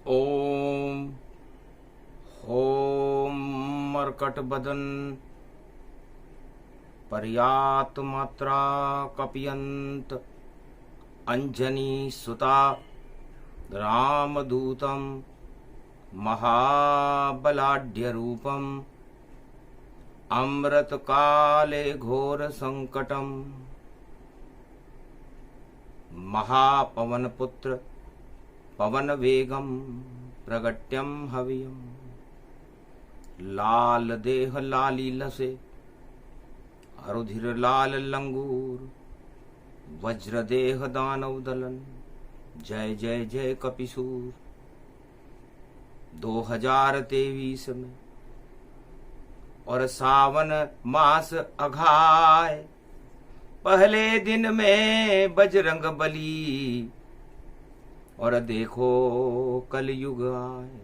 ओम home मर्कट बदन पर्यात मात्रा कपियंत अंजनी सुता रामदूतम महाबलाढ्य रूपम अमृत काले घोर संकटम महापवन पुत्र पवन वेगम प्रगट्यम हवियम लाल देह लाली लसे अरुधिर लाल लंगूर वज्र देह दानव दलन जय जय जय कपिसूर 2023 में और सावन मास अघाय पहले दिन में बजरंग बली और देखो कल युग आए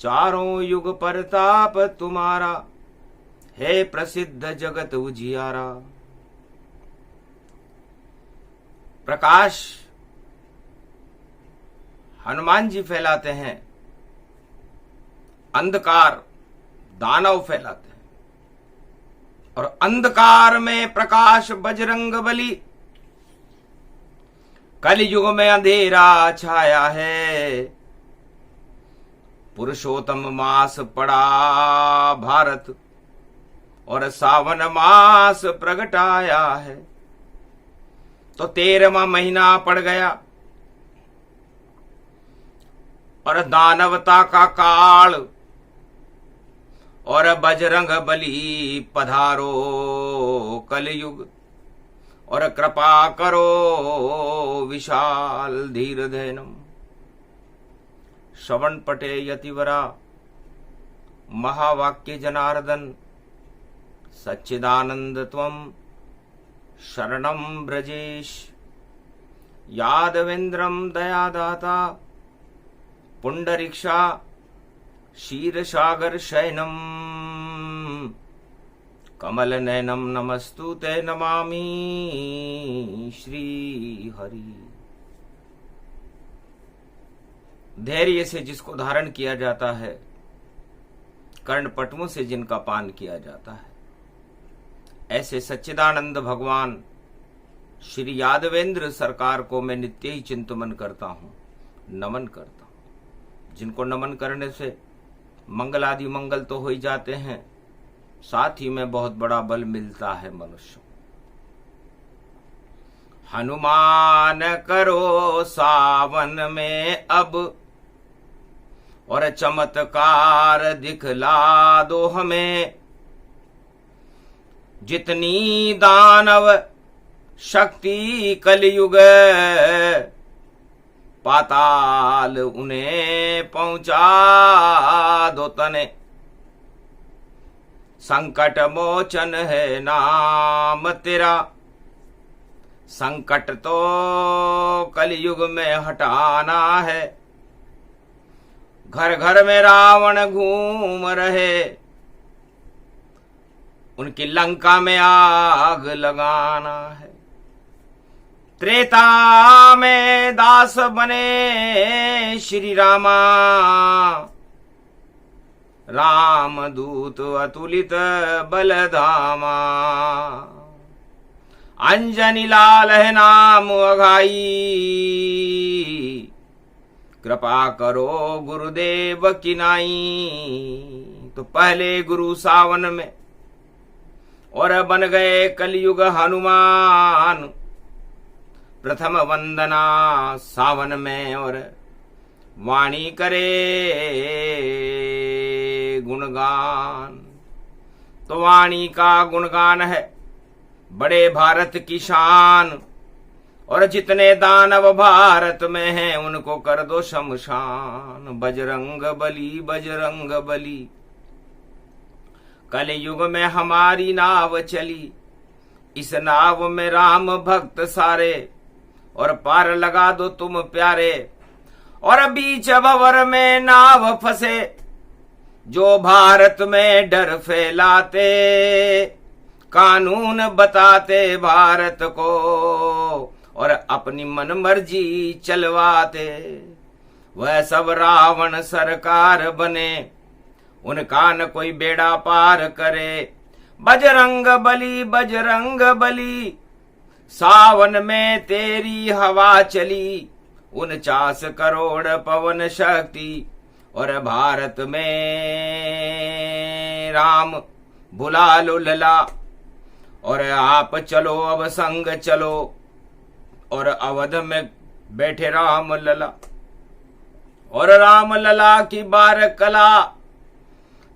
चारों युग परताप तुम्हारा है प्रसिद्ध जगत उजियारा। प्रकाश हनुमान जी फैलाते हैं, अंधकार दानव फैलाते हैं और अंधकार में प्रकाश बजरंग बली। कलयुग में अंधेरा छाया है, पुरुषोत्तम मास पड़ा भारत और सावन मास प्रगटाया है। तो 13वां महीना पड़ गया और दानवता का काल और बजरंग बली पधारो कलयुग और कृपा करो विशाल धीर धैनम। श्रवण पटे यतिवरा महावाक्य जनार्दन सच्चिदानंद त्वं शरणं ब्रजेश यादवेन्द्रं दयादाता पुंडरीक्षा क्षीरसागर शयनम कमल नयनम नमस्तु ते नमामि श्री हरि। धैर्य से जिसको धारण किया जाता है, कर्णपटुओं से जिनका पान किया जाता है, ऐसे सच्चिदानंद भगवान श्री यादवेंद्र सरकार को मैं नित्य ही चिंतन करता हूं, नमन करता हूं। जिनको नमन करने से मंगल आदि मंगल तो हो ही जाते हैं, साथ ही में बहुत बड़ा बल मिलता है मनुष्य। हनुमान करो सावन में अब और चमत्कार दिखला दो हमें। जितनी दानव शक्ति कलयुग पाताल उन्हें पहुंचा दो तने। संकट मोचन है नाम तेरा, संकट तो कलयुग में हटाना है। घर घर में रावण घूम रहे, उनकी लंका में आग लगाना है। त्रेता में दास बने श्री रामा, रामदूत अतुलित बलधामा। अंजनी लाल है नाम अघाई, कृपा करो गुरुदेव की नाई। तो पहले गुरु सावन में और बन गए कलयुग हनुमान। प्रथम वंदना सावन में और वाणी करे गुणगान। तो वाणी का गुणगान है बड़े भारत की शान, और जितने दानव भारत में हैं उनको कर दो शमशान। बजरंग बली बजरंग बली, कलयुग में हमारी नाव चली। इस नाव में राम भक्त सारे और पार लगा दो तुम प्यारे। और बीच भंवर में नाव फंसे जो भारत में डर फैलाते, कानून बताते भारत को और अपनी मन मर्जी चलवाते। वह सब रावण सरकार बने, उनका न कोई बेड़ा पार करे। बजरंग बली, सावन में तेरी हवा चली। 49 करोड़ पवन शक्ति, और भारत में राम बुला लो लला। और आप चलो अब संग चलो, और अवध में बैठे राम लला। और राम लला की बार कला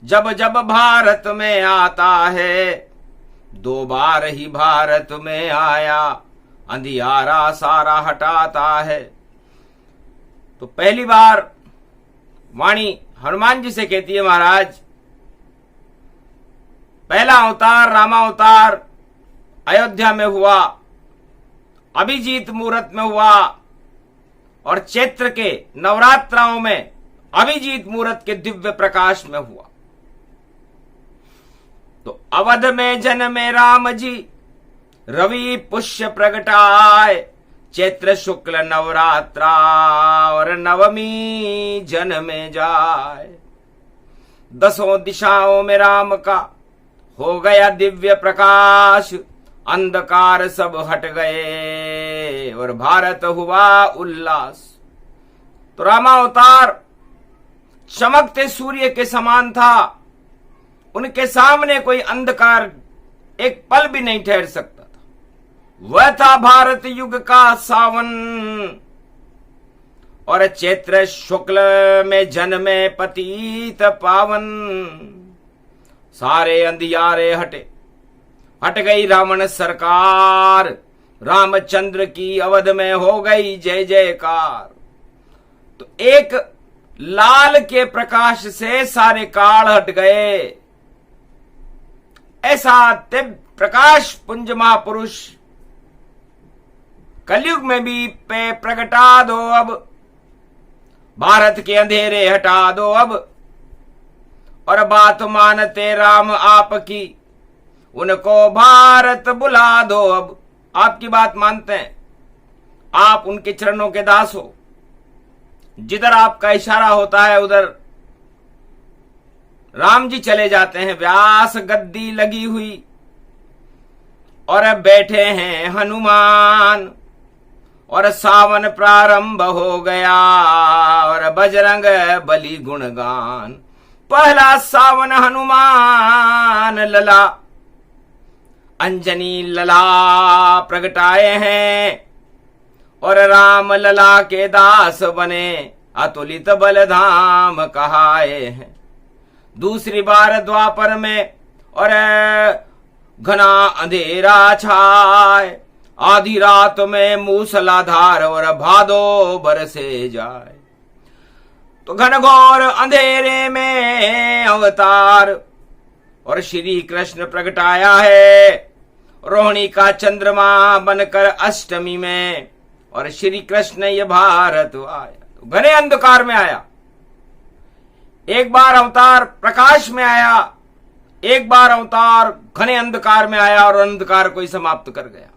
जब जब भारत में आता है, 2 बार ही भारत में आया, अंधियारा सारा हटाता है। तो पहली बार वाणी हनुमान जी से कहती है, महाराज पहला अवतार रामावतार अयोध्या में हुआ, अभिजीत मुहूर्त में हुआ, और चैत्र के नवरात्राओं में अभिजीत मुहूर्त के दिव्य प्रकाश में हुआ। तो अवध में जन्मे राम जी, रवि पुष्य प्रगटाए। चैत्र शुक्ल नवरात्रा, और नवमी जन्मे जाए। 10 दिशाओं में राम का हो गया दिव्य प्रकाश, अंधकार सब हट गए, और भारत हुआ उल्लास। तो रामावतार चमकते सूर्य के समान था, उनके सामने कोई अंधकार एक पल भी नहीं ठहर सकता था। वह था भारत युग का सावन, और चैत्र शुक्ल में जन्मे पतित पावन। सारे अंधियारे हटे, हट गई रावण सरकार, रामचंद्र की अवध में हो गई जय जयकार। तो एक लाल के प्रकाश से सारे काल हट गए। ऐसा दिव्य प्रकाश पुंज महापुरुष कलयुग में भी पे प्रगटा दो अब, भारत के अंधेरे हटा दो अब। और बात मानते राम आपकी, उनको भारत बुला दो अब। आपकी बात मानते हैं, आप उनके चरणों के दास हो। जिधर आपका इशारा होता है उधर राम जी चले जाते हैं। व्यास गद्दी लगी हुई, और बैठे हैं हनुमान, और सावन प्रारंभ हो गया, और बजरंग बली गुणगान। पहला सावन हनुमान लला, अंजनी लला प्रगटाए हैं, और राम लला के दास बने, अतुलित बलधाम कहाए हैं। दूसरी बार द्वापर में, और घना अंधेरा छाए, आधी रात में मूसलाधार, और भादो बरसे जाए। तो घनघोर अंधेरे में अवतार, और श्री कृष्ण प्रगटाया है, रोहिणी का चंद्रमा बनकर अष्टमी में, और श्री कृष्ण ये भारत आया। तो घने अंधकार में आया, एक बार अवतार प्रकाश में आया, एक बार अवतार घने अंधकार में आया, और अंधकार को ही समाप्त कर गया।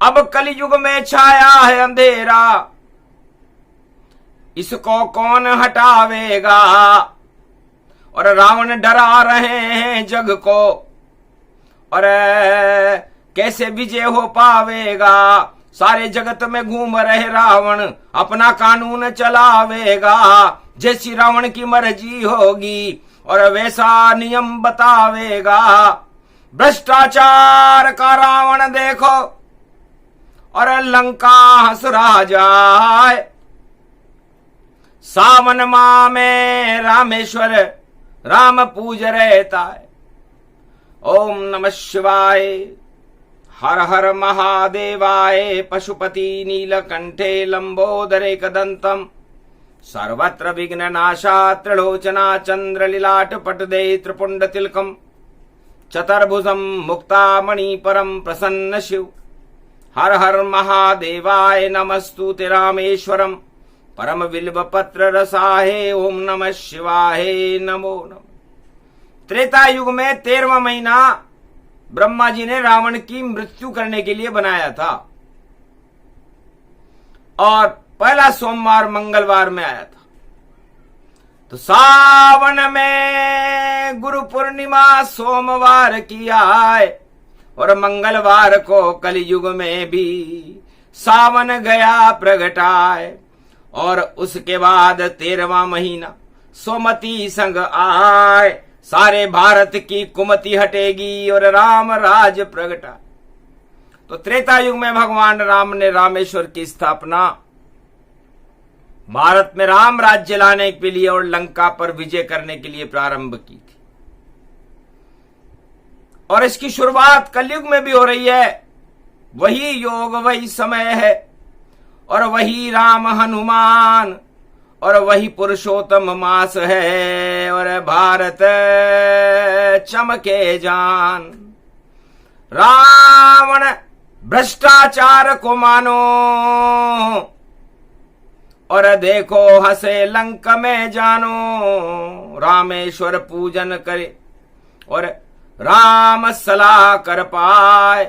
अब कलयुग में छाया है अंधेरा, इसको कौन हटावेगा। और रावण डरा रहे हैं जग को, और कैसे विजय हो पावेगा। सारे जगत में घूम रहे रावण, अपना कानून चलावेगा। जैसी रावण की मर्जी होगी, और वैसा नियम बतावेगा। भ्रष्टाचार का रावण देखो, और लंका हंस रहा जाए। सावन माह में रामेश्वर राम पूज रहता है। ओम नमः शिवाय, हर हर महादेवाय। पशुपति नीलकंठे लंबोदरे कदंतम, सर्वत्र विघ्ननाशा त्रिलोचना चंद्रलीलाट पटदे त्रिपुंड तिलकम, चतुर्भुजम मुक्तामणि परम प्रसन्न शिव। हर हर महादेवाय नमस्तुते रामेश्वरम, परम बिल्व पत्र रसाहे। ओम नमः शिवाय, नमो नमः। त्रेता युग में 13वां महीना ब्रह्मा जी ने रावण की मृत्यु करने के लिए बनाया था, और पहला सोमवार मंगलवार में आया था। तो सावन में गुरु पूर्णिमा सोमवार की आए और मंगलवार को कलयुग में भी सावन गया प्रगटाए। और उसके बाद 13वां महीना सोमती संग आए, सारे भारत की कुमति हटेगी और राम राज प्रगटा। तो त्रेता युग में भगवान राम ने रामेश्वर की स्थापना भारत में राम राज्य लाने के लिए और लंका पर विजय करने के लिए प्रारंभ की थी। और इसकी शुरुआत कलयुग में भी हो रही है। वही योग वही समय है और वही राम हनुमान और वही पुरुषोत्तम मास है और भारत चमके जान। रावण भ्रष्टाचार को मानो और देखो हंसे लंक में जानो। रामेश्वर पूजन करे और राम सलाह कर पाए।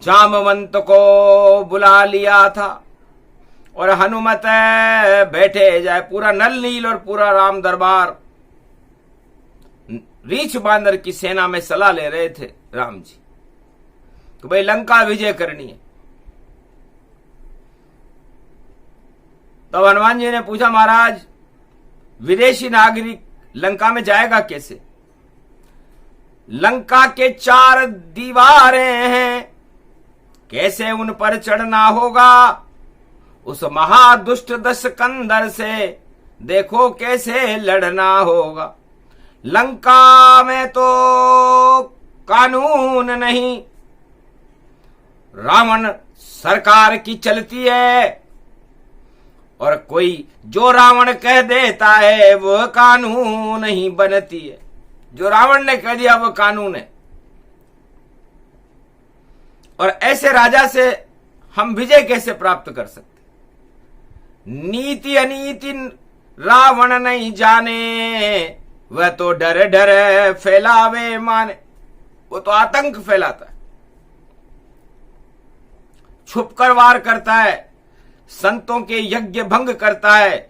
जामवंत को बुला लिया था और हनुमत बैठे जाए। पूरा नल नील और पूरा राम दरबार रीछ बांदर की सेना में सलाह ले रहे थे राम जी, तो भाई लंका विजय करनी है। तब हनुमान जी ने पूछा, महाराज विदेशी नागरिक लंका में जाएगा कैसे? लंका के 4 दीवारें हैं, कैसे उन पर चढ़ना होगा? उस महादुष्ट दशकंदर से देखो कैसे लड़ना होगा। लंका में तो कानून नहीं, रावण सरकार की चलती है और कोई जो रावण कह देता है वो कानून नहीं बनती है। जो रावण ने कह दिया वो कानून है। और ऐसे राजा से हम विजय कैसे प्राप्त कर सकते? नीति अनीति रावण नहीं जाने, वह तो डर डर फैलावे माने। वो तो आतंक फैलाता है, छुपकर वार करता है, संतों के यज्ञ भंग करता है,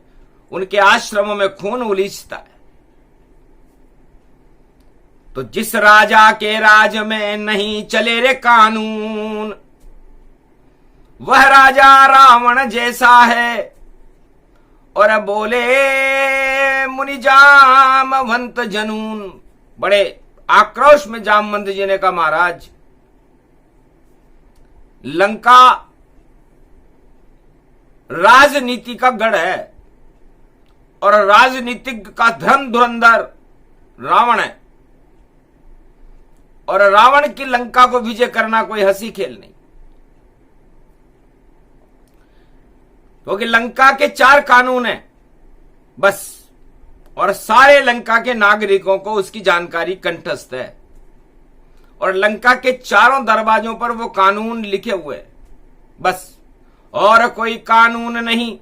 उनके आश्रमों में खून उलीचता है। तो जिस राजा के राज में नहीं चले रे कानून, वह राजा रावण जैसा है। और बोले मुनि जामवंत जनून, बड़े आक्रोश में जामवंत जी ने कहा, महाराज लंका राजनीति का गढ़ है और राजनीतिक का धर्म धुरंधर रावण है। और रावण की लंका को विजय करना कोई हंसी खेल नहीं, क्योंकि लंका के 4 कानून हैं बस, और सारे लंका के नागरिकों को उसकी जानकारी कंठस्थ है। और लंका के 4 दरवाजों पर वो कानून लिखे हुए हैं बस, और कोई कानून नहीं।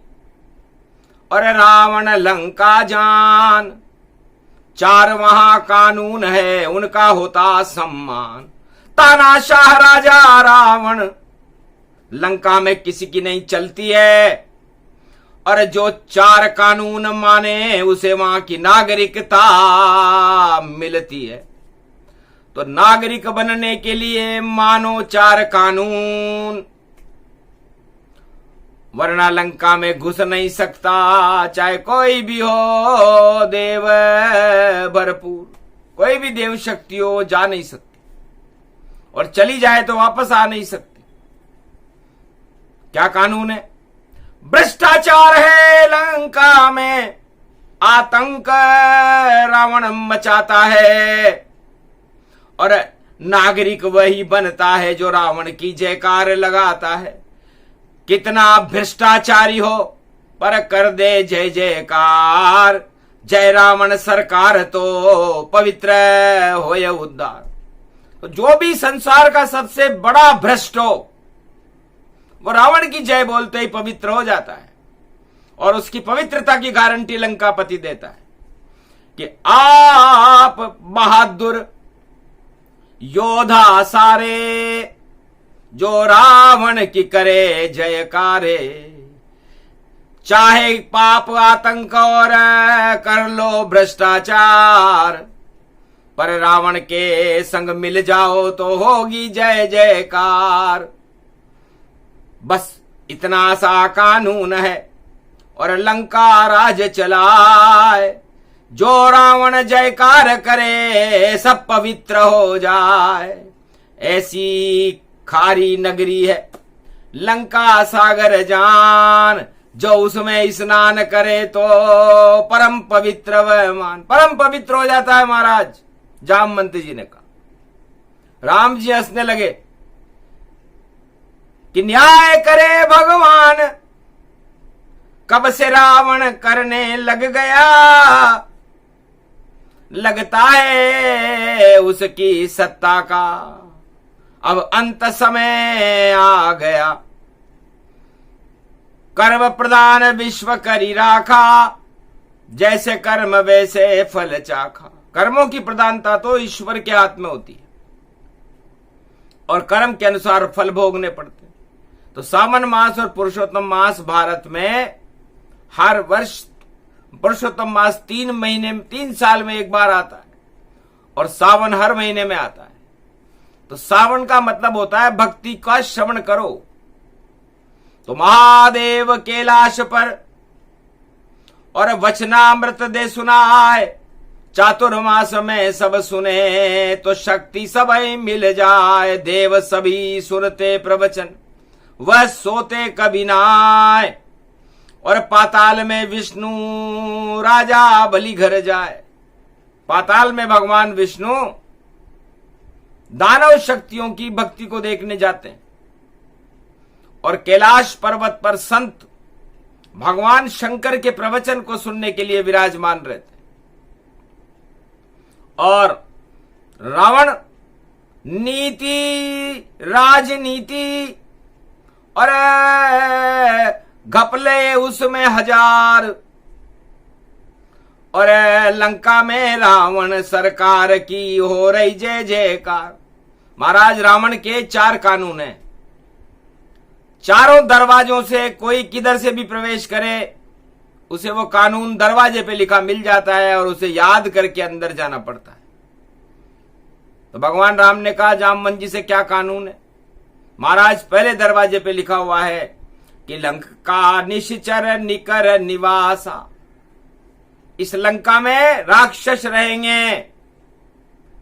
और रावण लंका जान, 4 वहां कानून है, उनका होता सम्मान। तानाशाह राजा रावण, लंका में किसी की नहीं चलती है। और जो 4 कानून माने उसे वहां की नागरिकता मिलती है। तो नागरिक बनने के लिए मानो 4 कानून, वरना लंका में घुस नहीं सकता, चाहे कोई भी हो देव भरपूर। कोई भी देव शक्ति हो जा नहीं सकती, और चली जाए तो वापस आ नहीं सकती। क्या कानून है? भ्रष्टाचार है लंका में, आतंक रावण मचाता है, और नागरिक वही बनता है जो रावण की जयकार लगाता है। कितना भ्रष्टाचारी हो पर कर दे जय जयकार, जय रावण सरकार तो पवित्र होय उद्धार। तो जो भी संसार का सबसे बड़ा भ्रष्ट हो, वो रावण की जय बोलते ही पवित्र हो जाता है। और उसकी पवित्रता की गारंटी लंकापति देता है कि आप बहादुर योद्धा सारे, जो रावण की करे जयकारे। चाहे पाप आतंक और कर लो भ्रष्टाचार, पर रावण के संग मिल जाओ तो होगी जय जयकार। बस इतना सा कानून है और लंका राज चलाए, जो रावण जयकार करे सब पवित्र हो जाए। ऐसी खारी नगरी है लंका सागर जान, जो उसमें स्नान करे तो परम पवित्र वह मान। परम पवित्र हो जाता है महाराज, जामवंत जी ने कहा। राम जी हंसने लगे कि न्याय करे भगवान, कब से रावण करने लग गया, लगता है उसकी सत्ता का अब अंत समय आ गया। कर्म प्रदान विश्व करी राखा, जैसे कर्म वैसे फल चाखा। कर्मों की प्रधानता तो ईश्वर के हाथ में होती है और कर्म के अनुसार फल भोगने पड़ते हैं। तो सावन मास और पुरुषोत्तम मास भारत में हर वर्ष, पुरुषोत्तम मास 3 साल में एक बार आता है और सावन हर महीने में आता है। तो सावन का मतलब होता है भक्ति का श्रवण करो। तो महादेव कैलाश पर और वचनामृत दे सुनाए, चातुर्मास में सब सुने तो शक्ति सबई मिल जाए। देव सभी सुनते प्रवचन, वह सोते कभी नाय, और पाताल में विष्णु राजा बलि घर जाए। पाताल में भगवान विष्णु दानव शक्तियों की भक्ति को देखने जाते हैं और कैलाश पर्वत पर संत भगवान शंकर के प्रवचन को सुनने के लिए विराजमान रहते हैं। और रावण नीति राजनीति और घपले उसमें हजार, और लंका में रावण सरकार की हो रही जय जयकार। महाराज रावण के 4 कानून हैं। चारों दरवाजों से कोई किधर से भी प्रवेश करे उसे वो कानून दरवाजे पे लिखा मिल जाता है और उसे याद करके अंदर जाना पड़ता है। तो भगवान राम ने कहा जामवंत जी से क्या कानून है? महाराज पहले दरवाजे पे लिखा हुआ है कि लंका निश्चर निकर निवासा। इस लंका में राक्षस रहेंगे,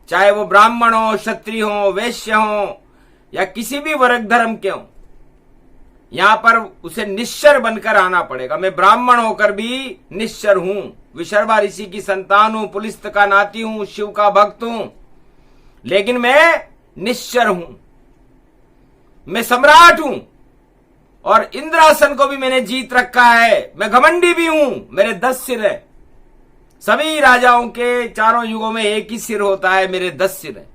चाहे वो ब्राह्मण हो, क्षत्रिय हो, वैश्य हो या किसी भी वर्ग धर्म के हो। यहां पर उसे निश्चर बनकर आना पड़ेगा। मैं ब्राह्मण होकर भी निश्चर हूं, विशर्वा ऋषि की संतान हूं, पुलिस्त का नाती हूं, शिव का भक्त हूं, लेकिन मैं निश्चर हूं। मैं सम्राट हूं और इंद्रासन को भी मैंने जीत रखा है। मैं घमंडी भी हूं, मेरे 10 सिर है। सभी राजाओं के चारों युगों में एक ही सिर होता है, मेरे 10 सिर है।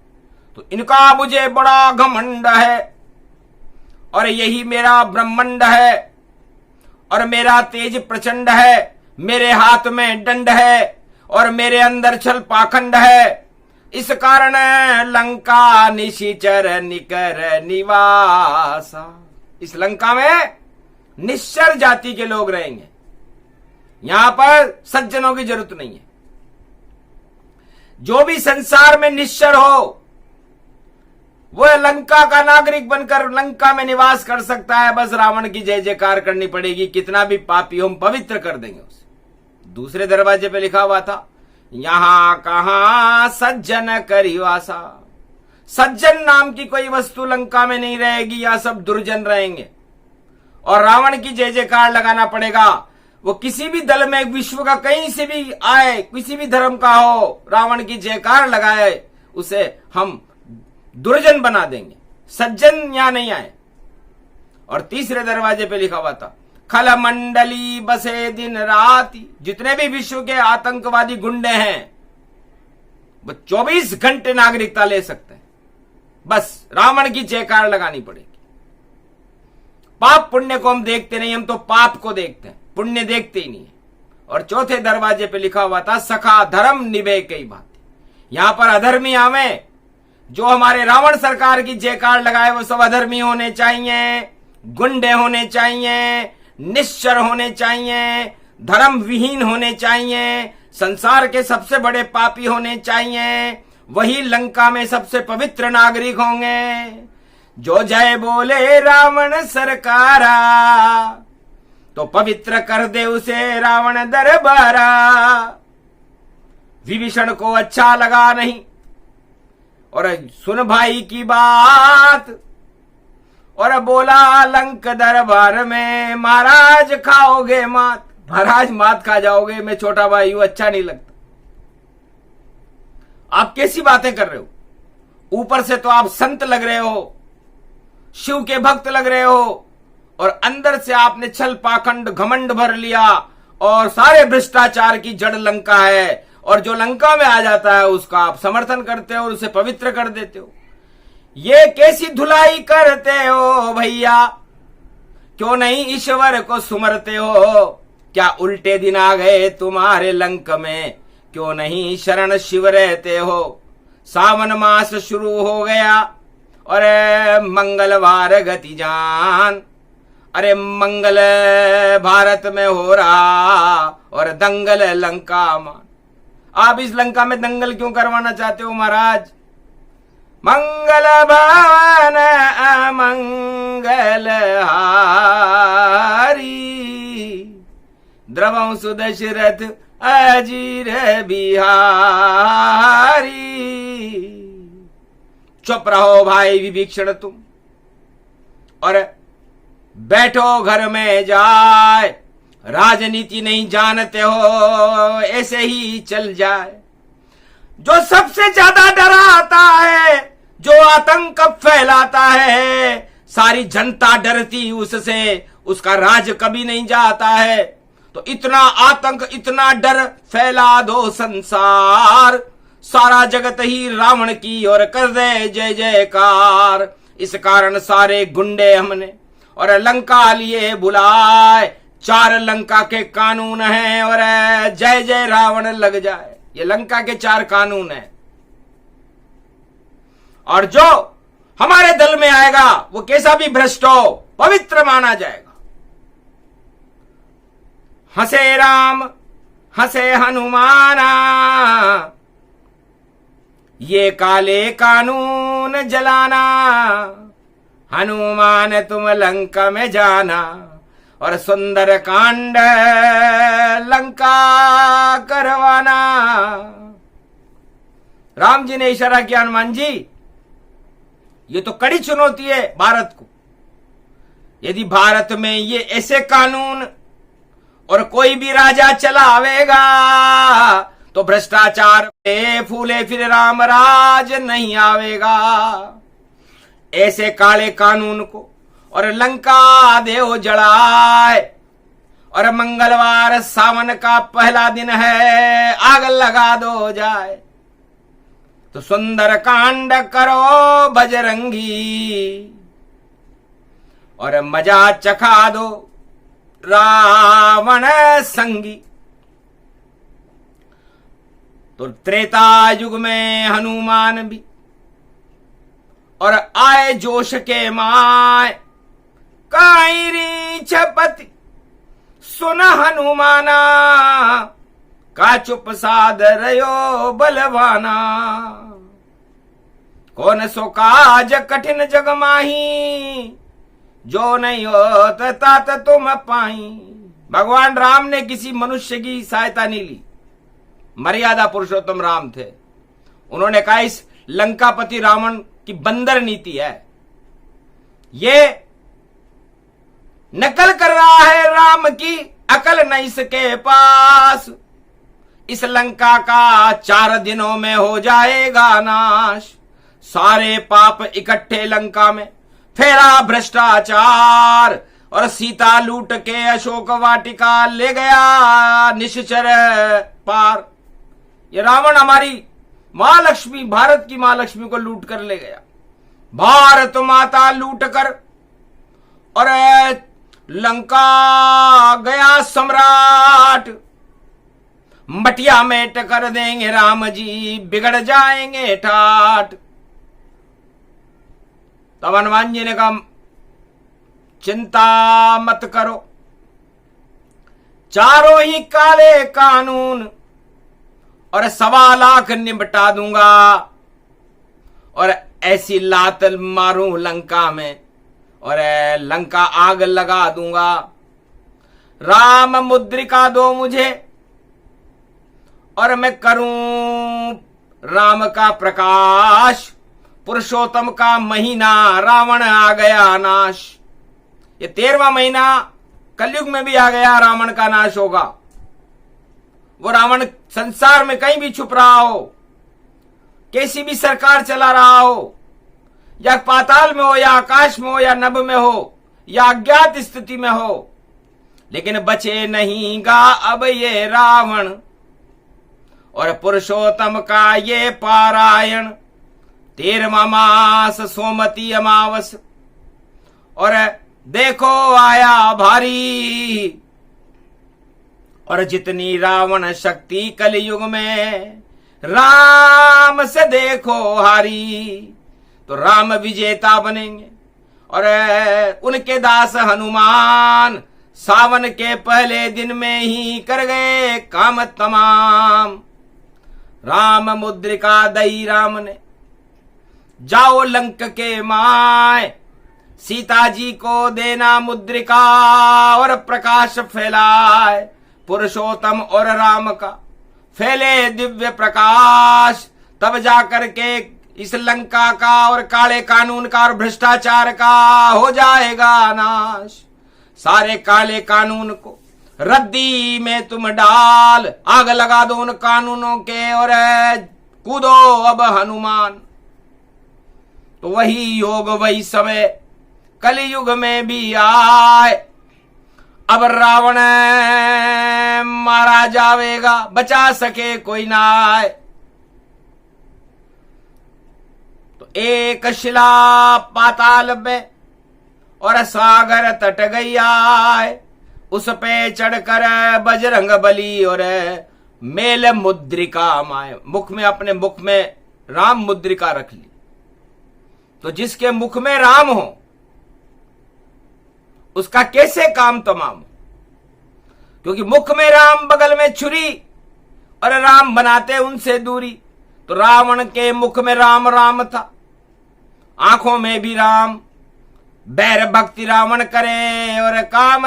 तो इनका मुझे बड़ा घमंड है और यही मेरा ब्रह्मांड है और मेरा तेज प्रचंड है। मेरे हाथ में दंड है और मेरे अंदर छल पाखंड है। इस कारण लंका निशिचर निकर निवासा। इस लंका में निश्चर जाति के लोग रहेंगे, यहां पर सज्जनों की जरूरत नहीं है। जो भी संसार में निश्चर हो वह लंका का नागरिक बनकर लंका में निवास कर सकता है। बस रावण की जय जयकार करनी पड़ेगी, कितना भी पापी हम पवित्र कर देंगे उसे। दूसरे दरवाजे पे लिखा हुआ था यहां कहां सज्जन करिवासा। सज्जन नाम की कोई वस्तु लंका में नहीं रहेगी, या सब दुर्जन रहेंगे। और रावण की जय जयकार लगाना पड़ेगा। वो किसी भी दल में, विश्व का कहीं से भी आए, किसी भी धर्म का हो, रावण की जयकार लगाए उसे हम दुर्जन बना देंगे। सज्जन यहां नहीं आए। और तीसरे दरवाजे पे लिखा हुआ था खल मंडली बसे दिन राति। जितने भी विश्व के आतंकवादी गुंडे हैं वो 24 घंटे नागरिकता ले सकते हैं। बस रावण की जयकार लगानी पड़ेगी। पाप पुण्य को हम देखते नहीं, हम तो पाप को देखते हैं, पुण्य देखते ही नहीं है। और चौथे दरवाजे पे लिखा हुआ था सखा धर्म निभे कई बात। यहां पर अधर्मी आवे, जो हमारे रावण सरकार की जयकार लगाए वो सब अधर्मी होने चाहिए, गुंडे होने चाहिए, निश्चर होने चाहिए, धर्म विहीन होने चाहिए, संसार के सबसे बड़े पापी होने चाहिए, वही लंका में सबसे पवित्र नागरिक होंगे। जो जय बोले रावण सरकारा, तो पवित्र कर दे उसे रावण दरबारा। विभीषण को अच्छा लगा नहीं, और सुन भाई की बात, और बोला लंक दरबार में महाराज खाओगे मात। महाराज मात खा जाओगे, मैं छोटा भाई हूं, अच्छा नहीं लगता। आप कैसी बातें कर रहे हो? ऊपर से तो आप संत लग रहे हो, शिव के भक्त लग रहे हो, और अंदर से आपने छल पाखंड घमंड भर लिया, और सारे भ्रष्टाचार की जड़ लंका है, और जो लंका में आ जाता है उसका आप समर्थन करते हो और उसे पवित्र कर देते हो। ये कैसी धुलाई करते हो भैया? क्यों नहीं ईश्वर को सुमरते हो? क्या उल्टे दिन आ गए तुम्हारे लंक में? क्यों नहीं शरण शिव रहते हो? सावन मास शुरू हो गया, और मंगलवार गति जान, अरे मंगल भारत में हो रहा और दंगल लंका मान। आप इस लंका में दंगल क्यों करवाना चाहते हो महाराज? मंगल भवन अमंगल हारी, द्रवंश दशरथ अजीर बिहारी। चुप रहो भाई विभीषण तुम, और बैठो घर में जाए। राजनीति नहीं जानते हो, ऐसे ही चल जाए। जो सबसे ज्यादा डराता है, जो आतंक फैलाता है, सारी जनता डरती उससे, उसका राज कभी नहीं जाता है। तो इतना आतंक, इतना डर फैला दो संसार, सारा जगत ही रावण की और कर दे जय जयकार। इस कारण सारे गुंडे हमने और लंका लिए बुलाए। 4 लंका के कानून हैं, और जय जय रावण लग जाए। ये लंका के 4 कानून हैं, और जो हमारे दल में आएगा वो कैसा भी भ्रष्ट हो, पवित्र माना जाएगा। हंसे राम हंसे हनुमाना, ये काले कानून जलाना। हनुमान तुम लंका में जाना, और सुंदर कांड लंका करवाना। राम जी ने इशारा किया, हनुमान जी ये तो कड़ी चुनौती है भारत को। यदि भारत में ये ऐसे कानून और कोई भी राजा चलावेगा तो भ्रष्टाचार पे फूले फिर राम राज नहीं आवेगा। ऐसे काले कानून को और लंका देव जड़ाए, और मंगलवार सावन का पहला दिन है, आग लगा दो जाए। तो सुंदर कांड करो बजरंगी, और मजा चखा दो रावण संगी। तो त्रेता युग में हनुमान भी और आए जोश के माय, काई रीछ पति सुन हनुमाना, का चुप साध रयो बलवाना। कौन सो काज कठिन जग माही, जो नहीं होत तात तुम पाई। भगवान राम ने किसी मनुष्य की सहायता नहीं ली, मर्यादा पुरुषोत्तम राम थे। उन्होंने कहा इस लंकापति रावण की बंदर नीति है, ये नकल कर रहा है राम की, अकल नहीं इसके पास। इस लंका का 4 दिनों में हो जाएगा नाश। सारे पाप इकट्ठे लंका में, फेरा भ्रष्टाचार, और सीता लूट के अशोक वाटिका ले गया निश्चर पार। ये रावण हमारी मां लक्ष्मी, भारत की मां लक्ष्मी को लूट कर ले गया। भारत माता लूट कर, और लंका गया सम्राट। मटिया मेट कर देंगे राम जी, बिगड़ जाएंगे ठाट। तब हनुमान जी ने कहा चिंता मत करो, चारों ही काले कानून और 1.25 लाख निपटा दूंगा और ऐसी लात मारूं लंका में और लंका आग लगा दूंगा। राम मुद्रिका दो मुझे और मैं करूं राम का प्रकाश। पुरुषोत्तम का महीना रावण आ गया नाश। ये 13वां महीना कलयुग में भी आ गया, रावण का नाश होगा। वो रावण संसार में कहीं भी छुप रहा हो, कैसी भी सरकार चला रहा हो, या पाताल में हो या आकाश में हो या नभ में हो या अज्ञात स्थिति में हो, लेकिन बचे नहीं गा अब ये रावण। और पुरुषोत्तम का ये पारायण 13वां मास सोमती अमावस और देखो आया भारी। और जितनी रावण शक्ति कलयुग में राम से देखो हारी। तो राम विजेता बनेंगे और उनके दास हनुमान सावन के पहले दिन में ही कर गए काम तमाम। राम मुद्रिका दई राम ने, जाओ लंक के माय, सीता जी को देना मुद्रिका और प्रकाश फैलाए। पुरुषोत्तम और राम का फैले दिव्य प्रकाश, तब जाकर के इस लंका का और काले कानून का और भ्रष्टाचार का हो जाएगा नाश। सारे काले कानून को रद्दी में तुम डाल, आग लगा दो उन कानूनों के और कूदो अब हनुमान। तो वही योग वही समय कलयुग में भी आए। अब रावण मारा जावेगा, बचा सके कोई ना आए। तो एक शिला पाताल में और सागर तट गई आए, उस पे चढ़कर बजरंग बली और मेल मुद्रिका माए। मुख में, अपने मुख में राम मुद्रिका रख ली। तो जिसके मुख में राम हो उसका कैसे काम तमाम हो, क्योंकि मुख में राम बगल में छुरी और राम बनाते उनसे दूरी। तो रावण के मुख में राम राम था, आंखों में भी राम, बैर भक्ति रावण करे और काम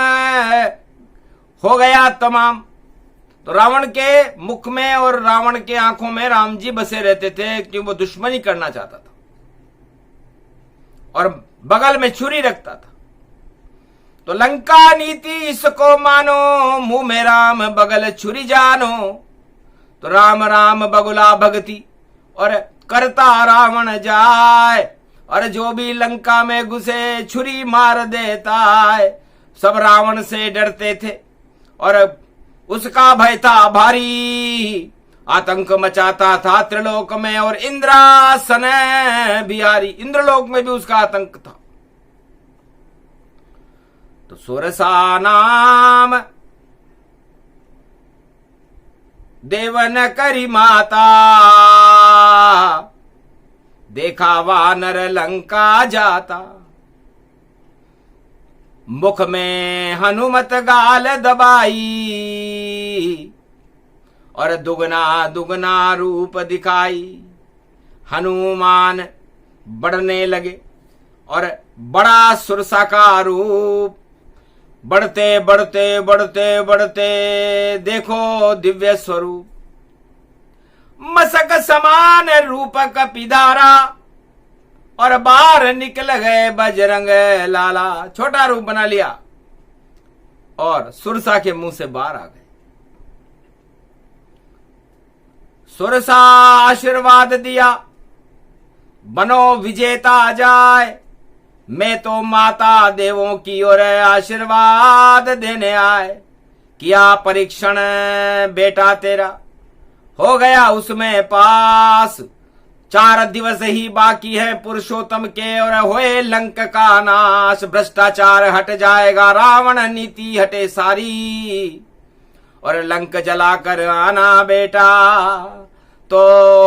हो गया तमाम। तो रावण के मुख में और रावण के आंखों में राम जी बसे रहते थे, क्योंकि वो दुश्मनी करना चाहता था और बगल में छुरी रखता था। तो लंका नीति इसको मानो, मुंह में राम बगल छुरी जानो। तो राम राम बगुला भगति और करता रावण जाए, और जो भी लंका में घुसे छुरी मार देता है। सब रावण से डरते थे और उसका भय था भारी, आतंक मचाता था त्रिलोक में और इंद्रासन बिहारी। इंद्रलोक में भी उसका आतंक था। तो सुरसा नाम देवन करी माता, देखा वानर लंका जाता। मुख में हनुमत गाल दबाई और दुगना दुगना रूप दिखाई। हनुमान बढ़ने लगे और बड़ा सुरसा का रूप, बढ़ते बढ़ते बढ़ते बढ़ते देखो दिव्य स्वरूप। मसक समान रूप कपिधारा और बाहर निकल गए बजरंग लाला। छोटा रूप बना लिया और सुरसा के मुंह से बाहर आ गए। सुरसा आशीर्वाद दिया, बनो विजेता जाए। मैं तो माता देवों की ओर आशीर्वाद देने आए। किया परीक्षण बेटा तेरा, हो गया उसमें पास। 4 दिवस ही बाकी है पुरुषोत्तम के और होए लंक का नाश। भ्रष्टाचार हट जाएगा, रावण नीति हटे सारी, और लंक जलाकर आना बेटा। तो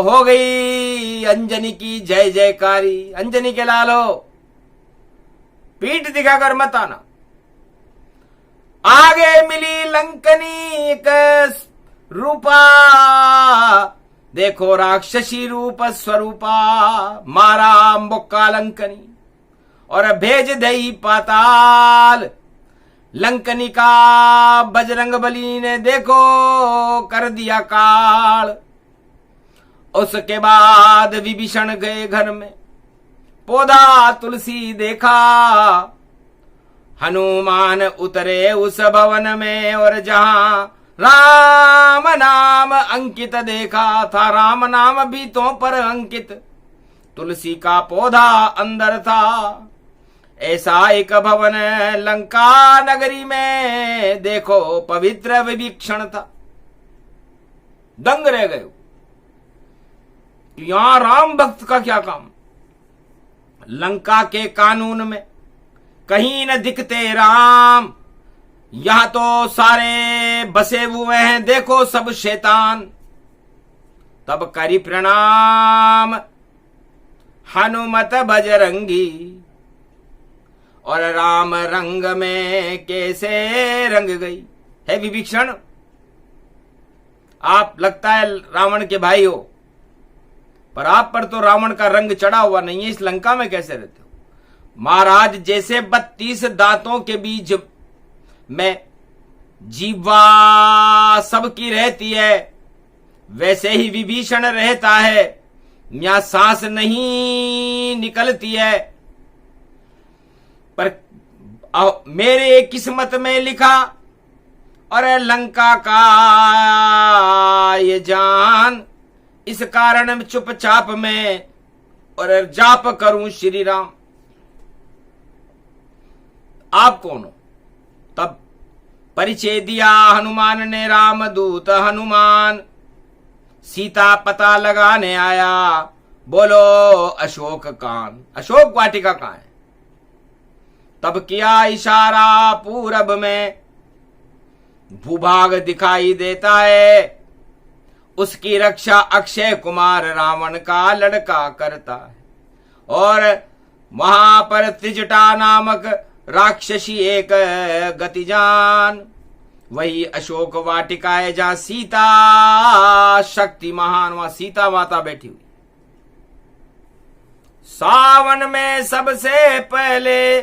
हो गई अंजनी की जय जयकारी। अंजनी के लालो, पीठ दिखाकर मत आना। आगे मिली लंकनी एक रूपा, देखो राक्षसी रूप स्वरूपा, मारा मुक्का लंकनी और भेज दई पाताल। लंकनी का बजरंग बली ने देखो कर दिया काल। उसके बाद विभीषण गए घर में, पौधा तुलसी देखा, हनुमान उतरे उस भवन में और जहां राम नाम अंकित देखा था, राम नाम भी तो पर अंकित, तुलसी का पौधा अंदर था। ऐसा एक भवन लंका नगरी में देखो पवित्र विभीषण था। दंग रह गए, यहां राम भक्त का क्या काम। लंका के कानून में कहीं न दिखते राम, यहां तो सारे बसे हुए हैं देखो सब शैतान। तब करी प्रणाम हनुमत बजरंगी, और राम रंग में कैसे रंग गई। है विभीषण, आप लगता है रावण के भाई हो, पर आप पर तो रावण का रंग चढ़ा हुआ नहीं है, इस लंका में कैसे रहते हो। महाराज, जैसे 32 दांतों के बीच में जीवा सबकी रहती है, वैसे ही विभीषण रहता है, यहां सांस नहीं निकलती है। पर मेरे किस्मत में लिखा, और लंका का ये जान, इस कारण चुपचाप में और जाप करूं श्री राम। आप कौन हो? तब परिचय दिया हनुमान ने, रामदूत हनुमान, सीता पता लगाने आया, बोलो अशोक कान। अशोक वाटिका कहां है? तब किया इशारा पूरब में, भूभाग दिखाई देता है, उसकी रक्षा अक्षय कुमार रावण का लड़का करता है। और वहां पर त्रिजटा नामक राक्षसी एक गतिजान, वही अशोक वाटिका है जहां सीता शक्ति महान, वहां सीता माता बैठी हुई। सावन में सबसे पहले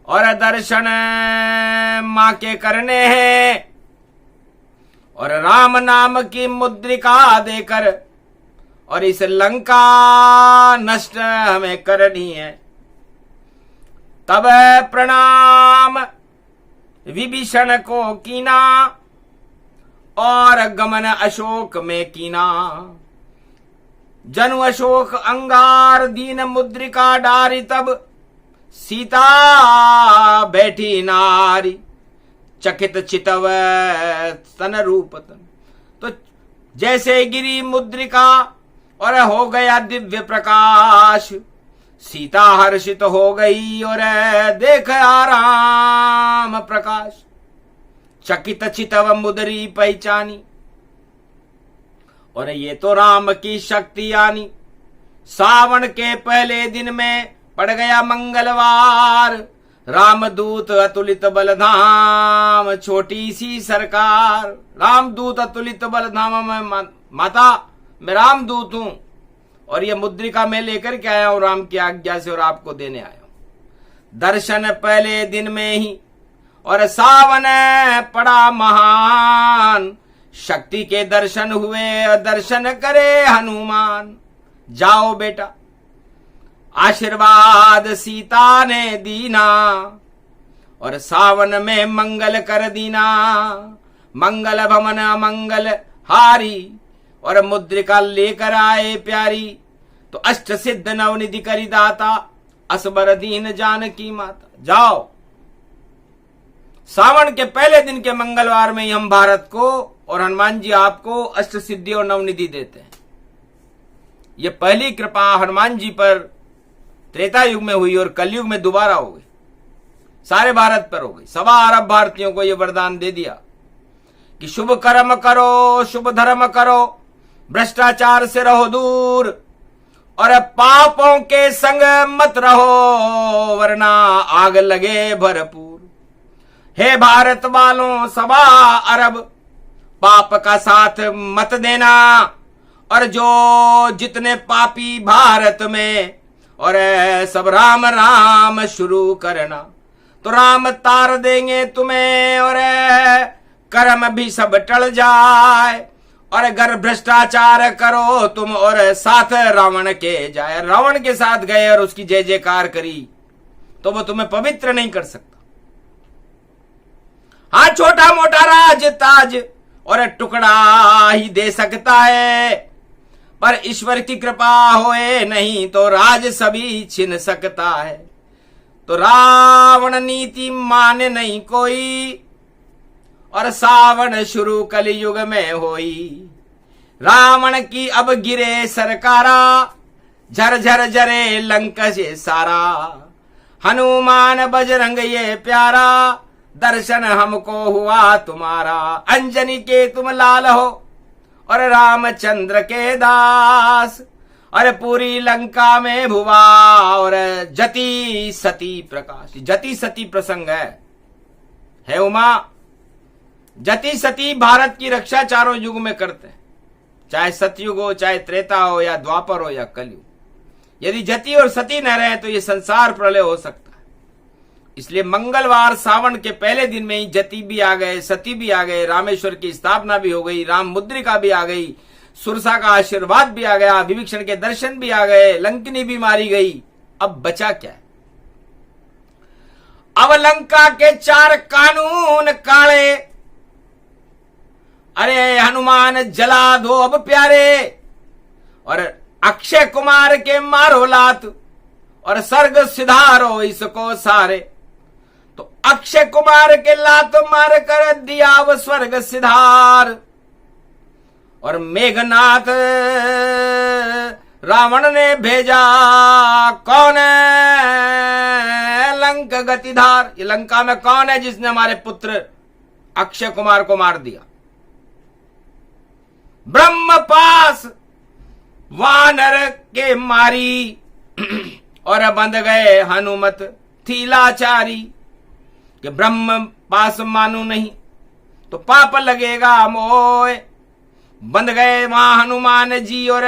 और दर्शन मां के करने हैं, और राम नाम की मुद्रिका देकर और इस लंका नष्ट हमें करनी है। तब प्रणाम विभीषण को कीना, और गमन अशोक में कीना। जनु अशोक अंगार दीन मुद्रिका डारी, तब सीता बैठी नारी, चकित चितव स्तन रूपतन। तो जैसे गिरी मुद्रिका और हो गया दिव्य प्रकाश, सीता हर्षित हो गई और देख आराम प्रकाश, चकित चितव मुदरी पहचानी। और ये तो राम की शक्ति आनी। सावन के पहले दिन में पड़ गया मंगलवार, रामदूत अतुलित बलधाम छोटी सी सरकार। रामदूत अतुलित बलधाम में माता, मैं रामदूत हूं, और ये मुद्रिका मैं लेकर के आया हूं राम की आज्ञा से, और आपको देने आया हूं। दर्शन पहले दिन में ही, और सावन पड़ा महान, शक्ति के दर्शन हुए, दर्शन करे हनुमान। जाओ बेटा, आशीर्वाद सीता ने दीना, और सावन में मंगल कर दीना। मंगल भवन मंगल हारी, और मुद्रिका लेकर आए प्यारी। तो अष्ट सिद्ध नवनिधि करी दाता, असबर दीन जानकी माता। जाओ, सावन के पहले दिन के मंगलवार में ही हम भारत को और हनुमान जी आपको अष्ट सिद्धि और नवनिधि देते हैं। ये पहली कृपा हनुमान जी पर त्रेता युग में हुई और कलयुग में दोबारा हो गई, सारे भारत पर हो गई। 1.25 अरब भारतीयों को यह वरदान दे दिया कि शुभ कर्म करो, शुभ धर्म करो, भ्रष्टाचार से रहो दूर, और पापों के संग मत रहो, वरना आग लगे भरपूर। हे भारत वालों सवा अरब, पाप का साथ मत देना, और जो जितने पापी भारत में, और सब राम राम शुरू करना, तो राम तार देंगे तुम्हें, और कर्म भी सब टल जाए, और अगर भ्रष्टाचार करो तुम और साथ रावण के जाए। रावण के साथ गए और उसकी जय जयकार करी तो वो तुम्हें पवित्र नहीं कर सकता। हाँ, छोटा मोटा राज ताज और टुकड़ा ही दे सकता है, पर ईश्वर की कृपा होए नहीं तो राज सभी छीन सकता है। तो रावण नीति माने नहीं कोई, और सावन शुरू कलयुग में होई। रावण की अब गिरे सरकारा, झर झर जरे लंक से सारा। हनुमान बजरंग ये प्यारा, दर्शन हमको हुआ तुम्हारा। अंजनी के तुम लाल हो और रामचंद्र के दास, और पूरी लंका में भुवा और जति सती प्रकाश। जति सती प्रसंग है उमा। जति सती भारत की रक्षा चारों युग में करते हैं, चाहे सतयुग हो, चाहे त्रेता हो, या द्वापर हो, या कलयुग। यदि जति और सती न रहे तो ये संसार प्रलय हो सकता है। इसलिए मंगलवार सावन के पहले दिन में ही जति भी आ गए, सती भी आ गए, रामेश्वर की स्थापना भी हो गई, राम मुद्रिका भी आ गई, सुरसा का आशीर्वाद भी आ गया, विभीषण के दर्शन भी आ गए, लंकिनी भी मारी गई। अब बचा क्या है? अब लंका के 4 कानून काले, अरे हनुमान जला दो अब प्यारे, और अक्षय कुमार के मारो लात, और स्वर्ग सिधारो इसको सारे। तो अक्षय कुमार के लात मार कर दिया वो स्वर्ग सिधार, और मेघनाथ रावण ने भेजा कौन है लंक गतिधार। ये लंका में कौन है जिसने हमारे पुत्र अक्षय कुमार को मार दिया? ब्रह्म पास वानर के मारी, और बंध गए हनुमत थी लाचारी। कि ब्रह्म पास मानू नहीं तो पाप लगेगा मोय। बंध गए वहां हनुमान जी, और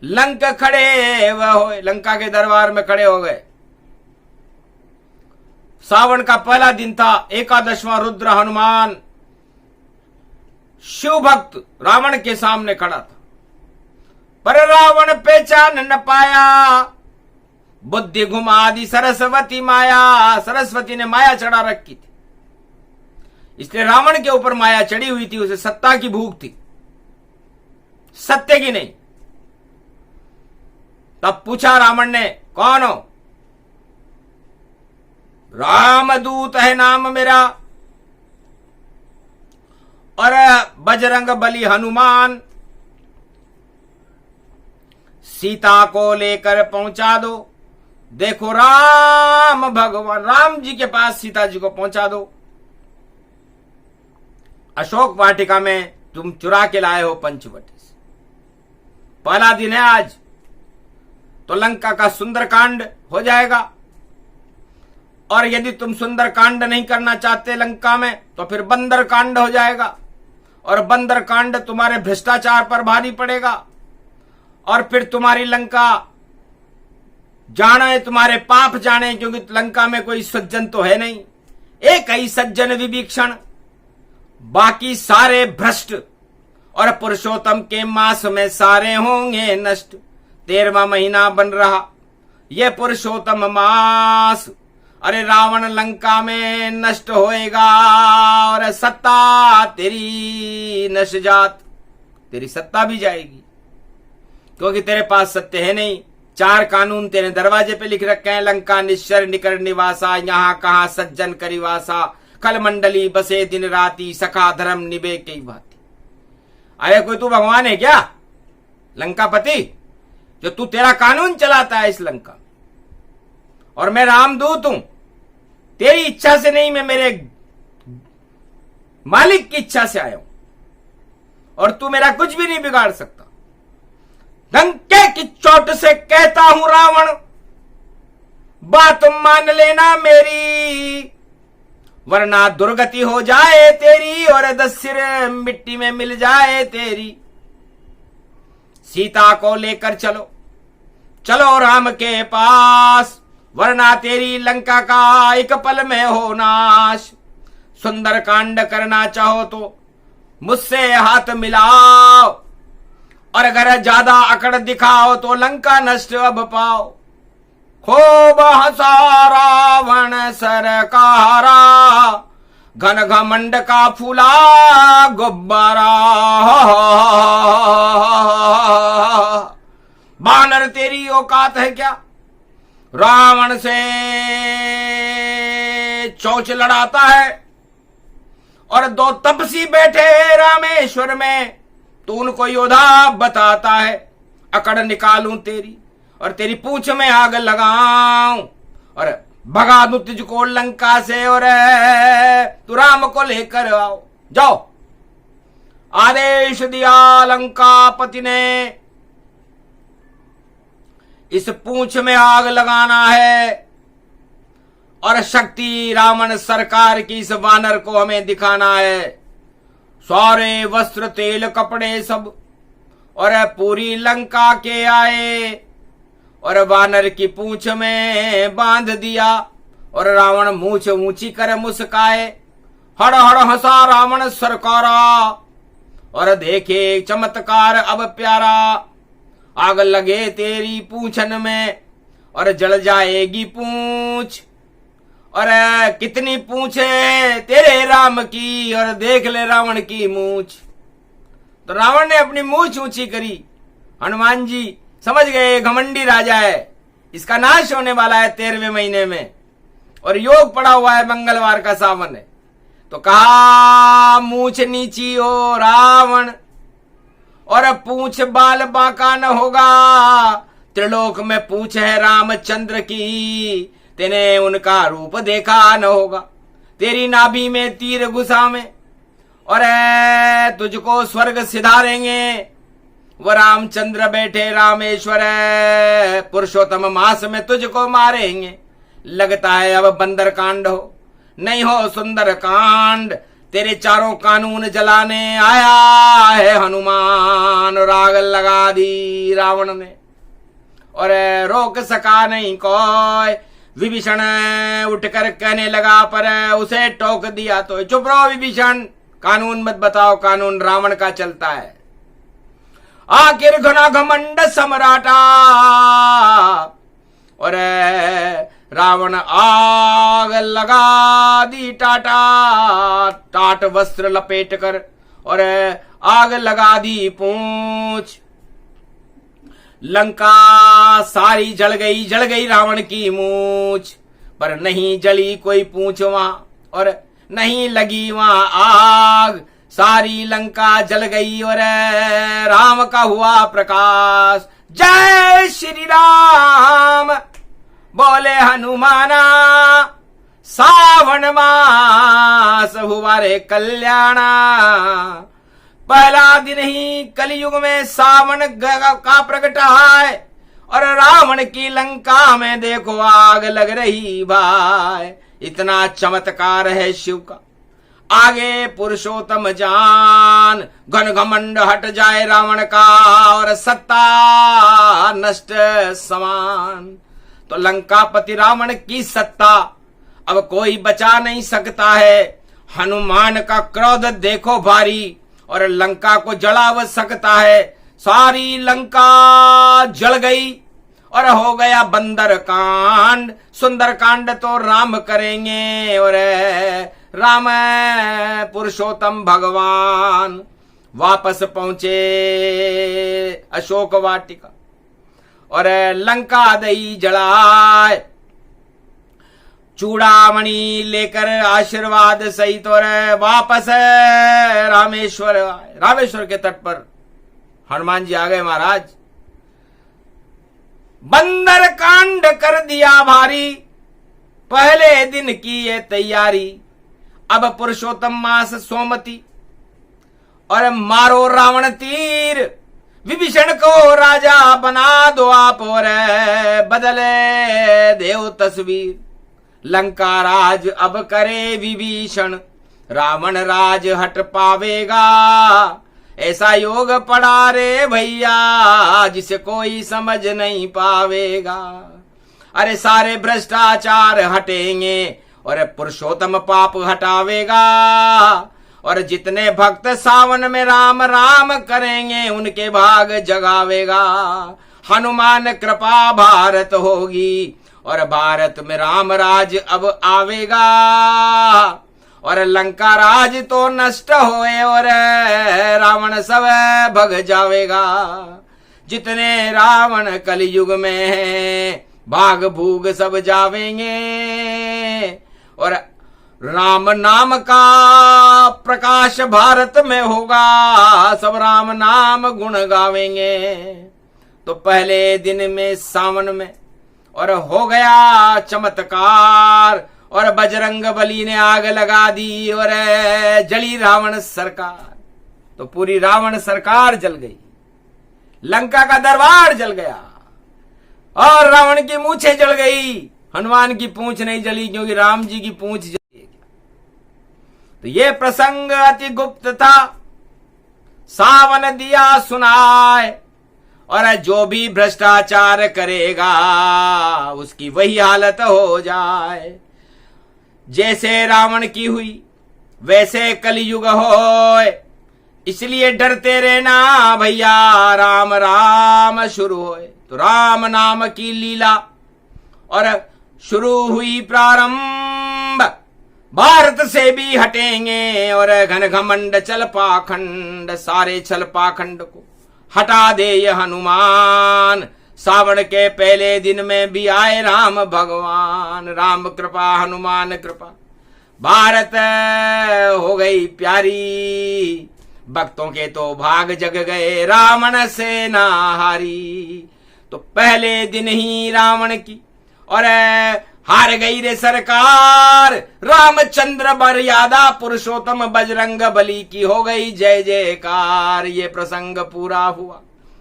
लंक खड़े वह हो, लंका के दरबार में खड़े हो गए। सावन का पहला दिन था, 11वां रुद्र हनुमान शिव भक्त रावण के सामने खड़ा था, पर रावण पहचान न पाया। बुद्धि घुमा दी सरस्वती माया। सरस्वती ने माया चढ़ा रखी थी, इसलिए रावण के ऊपर माया चढ़ी हुई थी। उसे सत्ता की भूख थी, सत्य की नहीं। तब पूछा रावण ने, कौन हो? रामदूत है नाम मेरा, और बजरंग बली हनुमान। सीता को लेकर पहुंचा दो। देखो राम भगवान, राम जी के पास सीता जी को पहुंचा दो। अशोक वाटिका में तुम चुरा के लाए हो पंचवटी से। पहला दिन है आज, तो लंका का सुंदरकांड हो जाएगा। और यदि तुम सुंदरकांड नहीं करना चाहते लंका में, तो फिर बंदरकांड हो जाएगा, और बंदरकांड तुम्हारे भ्रष्टाचार पर भारी पड़ेगा। और फिर तुम्हारी लंका जाने, तुम्हारे पाप जाने, क्योंकि लंका में कोई सज्जन तो है नहीं। एक ही सज्जन विभीषण, बाकी सारे भ्रष्ट, और पुरुषोत्तम के मास में सारे होंगे नष्ट। 13वां महीना बन रहा ये पुरुषोत्तम मास। अरे रावण लंका में नष्ट होएगा, और सत्ता तेरी नष्ट जात, तेरी सत्ता भी जाएगी, क्योंकि तेरे पास सत्य है नहीं। 4 कानून तेरे दरवाजे पे लिख रखे हैं। लंका निश्चर निकर निवासा, यहाँ कहाँ सज्जन करिवासा। कल मंडली बसे दिन राती, सखा धर्म निभे कई भांति। अरे कोई तू भगवान है क्या लंकापति, जो तू तेरा कानून चलाता है इस लंका में? और मैं रामदूत हूं, तेरी इच्छा से नहीं, मैं मेरे मालिक की इच्छा से आया हूं, और तू मेरा कुछ भी नहीं बिगाड़ सकता। डंके की चोट से कहता हूं रावण, बात मान लेना मेरी। वरना दुर्गति हो जाए तेरी और 10 सिर मिट्टी में मिल जाए तेरी। सीता को लेकर चलो, चलो राम के पास, वरना तेरी लंका का एक पल में हो नाश। सुंदर कांड करना चाहो तो मुझसे हाथ मिलाओ, और अगर ज्यादा अकड़ दिखाओ तो लंका नष्ट अब पाओ। खूब हंसा रावण सरकारा, घन घमंड का फूला गुब्बारा। बानर तेरी औकात है क्या, रावण से चौच लड़ाता है, और 2 तपसी बैठे रामेश्वर में, तू उनको योद्धा बताता है। अकड़ निकालूं तेरी और तेरी पूंछ में आग लगाऊं, और भगा दूं तुझको लंका से, और तू राम को लेकर आओ। जाओ, आदेश दिया लंकापति ने, इस पूंछ में आग लगाना है, और शक्ति रावण सरकार की इस वानर को हमें दिखाना है। सारे वस्त्र तेल कपड़े सब और पूरी लंका के आए, और वानर की पूंछ में बांध दिया, और रावण मूंछ ऊंची कर मुस्काए। हड़ हड़ हंसा रावण सरकारा, और देखे चमत्कार अब प्यारा। आग लगे तेरी पूंछन में और जल जाएगी पूंछ, और कितनी पूंछे तेरे राम की, और देख ले रावण की मूंछ। तो रावण ने अपनी मूंछ ऊंची करी। हनुमान जी समझ गए घमंडी राजा है, इसका नाश होने वाला है 13वें महीने में, और योग पड़ा हुआ है, मंगलवार का सावन है। तो कहा मूंछ नीची हो रावण, और पूंछ बाल बांका न होगा। त्रिलोक में पूंछ है रामचंद्र की, तेने उनका रूप देखा न होगा। तेरी नाभि में तीर घुसा में, और तुझको स्वर्ग सिधारेंगे। वो रामचंद्र बैठे रामेश्वर, पुरुषोत्तम मास में तुझको मारेंगे। लगता है अब बंदर कांड हो, नहीं हो सुंदर कांड। तेरे चारों कानून जलाने आया है हनुमान। राग लगा दी रावण ने, और रोक सका नहीं कोई। विभीषण उठकर कहने लगा, पर उसे टोक दिया तो चुप रहो विभीषण, कानून मत बताओ, कानून रावण का चलता है। आखिर घना घमंड सम्राटा, और रावण आग लगा दी टाटा। टाट वस्त्र लपेट कर और आग लगा दी पूंछ। लंका सारी जल गई रावण की मूंछ, पर नहीं जली कोई पूंछ वहां, और नहीं लगी वहां आग। सारी लंका जल गई और राम का हुआ प्रकाश। जय श्री राम बोले हनुमाना, सावन मास हुआ रे कल्याणा। पहला दिन ही कलयुग में सावन का प्रगटा है, और रावण की लंका में देखो आग लग रही भाई। इतना चमत्कार है शिव का, आगे पुरुषोत्तम जान। घन घमंड हट जाए रावण का, और सत्ता नष्ट समान। तो लंकापति रावण की सत्ता अब कोई बचा नहीं सकता है। हनुमान का क्रोध देखो भारी, और लंका को जला सकता है। सारी लंका जल गई और हो गया बंदर कांड। सुंदर कांड तो राम करेंगे, और राम पुरुषोत्तम भगवान वापस पहुंचे अशोक वाटिका, और लंका दई जलाए। चूड़ामणि लेकर आशीर्वाद सहित और वापस रामेश्वर के तट पर हनुमान जी आ गए महाराज। बंदर कांड कर दिया भारी, पहले दिन की ये तैयारी। अब पुरुषोत्तम मास सोमती, और मारो रावण तीर। विभीषण को राजा बना दो आप, और बदले देव तस्वीर। लंका राज अब करे विभीषण, रावण राज हट पावेगा। ऐसा योग पड़ा रे भैया जिसे कोई समझ नहीं पावेगा। अरे सारे भ्रष्टाचार हटेंगे और पुरुषोत्तम पाप हटावेगा। और जितने भक्त सावन में राम राम करेंगे उनके भाग जगावेगा। हनुमान कृपा भारत होगी और भारत में राम राज अब आवेगा। और लंका राज तो नष्ट होए और रावण सब भग जावेगा। जितने रावण कलयुग में हैं भाग भूग सब जावेंगे। और राम नाम का प्रकाश भारत में होगा, सब राम नाम गुण गावेंगे। तो पहले दिन में सावन में और हो गया चमत्कार, और बजरंग बली ने आग लगा दी और जली रावण सरकार। तो पूरी रावण सरकार जल गई, लंका का दरबार जल गया और रावण की मूछें जल गई। हनुमान की पूंछ नहीं जली क्योंकि राम जी की पूंछ जली। तो ये प्रसंग अति गुप्त था, सावन दिया सुनाए। और जो भी भ्रष्टाचार करेगा उसकी वही हालत हो जाए। जैसे रावण की हुई वैसे कलयुग होए, इसलिए डरते रहना भैया राम राम शुरू होए। तो राम नाम की लीला और शुरू हुई प्रारंभ, भारत से भी हटेंगे और घन घमंड चल पाखंड, सारे छल पाखंड को हटा दे ये हनुमान। सावन के पहले दिन में भी आए राम भगवान, राम कृपा हनुमान कृपा भारत हो गई प्यारी। भक्तों के तो भाग जग गए रावण से ना हारी। तो पहले दिन ही रावण की और हार गई रे सरकार, रामचंद्र मर्यादा पुरुषोत्तम बजरंग बली की हो गई जय जयकार। ये प्रसंग पूरा हुआ,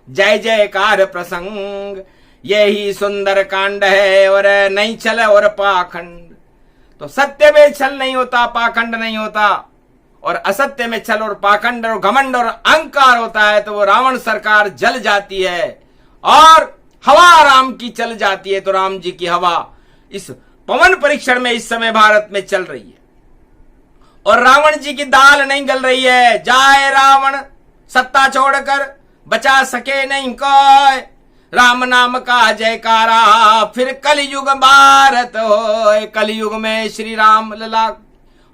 जय जयकार प्रसंग। यही सुंदर कांड है। और नहीं छल और पाखंड, तो सत्य में छल नहीं होता, पाखंड नहीं होता। और असत्य में छल और पाखंड और घमंड और अहंकार होता है तो वो रावण सरकार जल जाती है और हवा राम की चल जाती है। तो राम जी की हवा इस पवन परीक्षण में इस समय भारत में चल रही है और रावण जी की दाल नहीं गल रही है। जाए रावण सत्ता छोड़कर, बचा सके नहीं कोई। राम नाम का जयकारा फिर कलयुग भारत हो। कलयुग में श्री राम लला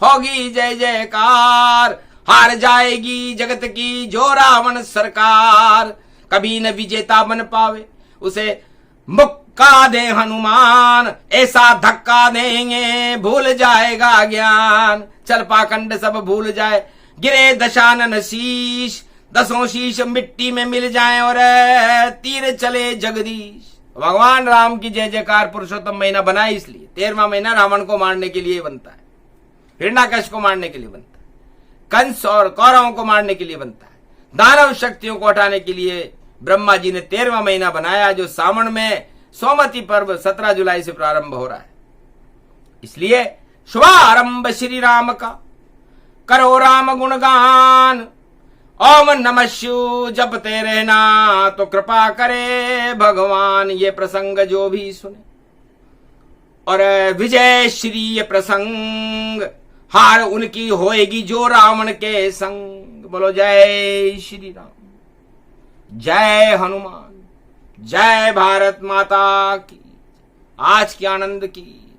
होगी जय जयकार। हार जाएगी जगत की जो रावण सरकार, कभी न विजेता बन पावे उसे मुक्का दे हनुमान। ऐसा धक्का देंगे भूल जाएगा ज्ञान, चल पाखंड सब भूल जाए। गिरे दशानन शीश, दसों शीश मिट्टी में मिल जाएं और तीर चले जगदीश। भगवान राम की जय जयकार। पुरुषोत्तम महीना बना इसलिए 13वां महीना रावण को मारने के लिए बनता है, हिरण्याकश को मारने के लिए बनता है, कंस और कौरवों को मारने के लिए बनता है, दानव शक्तियों को हटाने के लिए ब्रह्मा जी ने 13वां महीना बनाया, जो सावन में सोमवती पर्व 17 जुलाई से प्रारंभ हो रहा है। इसलिए शुभारंभ श्री राम का, करो राम गुणगान। ओम नमः शिव जपते रहना तो कृपा करे भगवान। ये प्रसंग जो भी सुने और विजय श्री ये प्रसंग, हार उनकी होएगी जो रावण के संग। बोलो जय श्री राम, जय हनुमान, जय भारत माता की। आज के आनंद की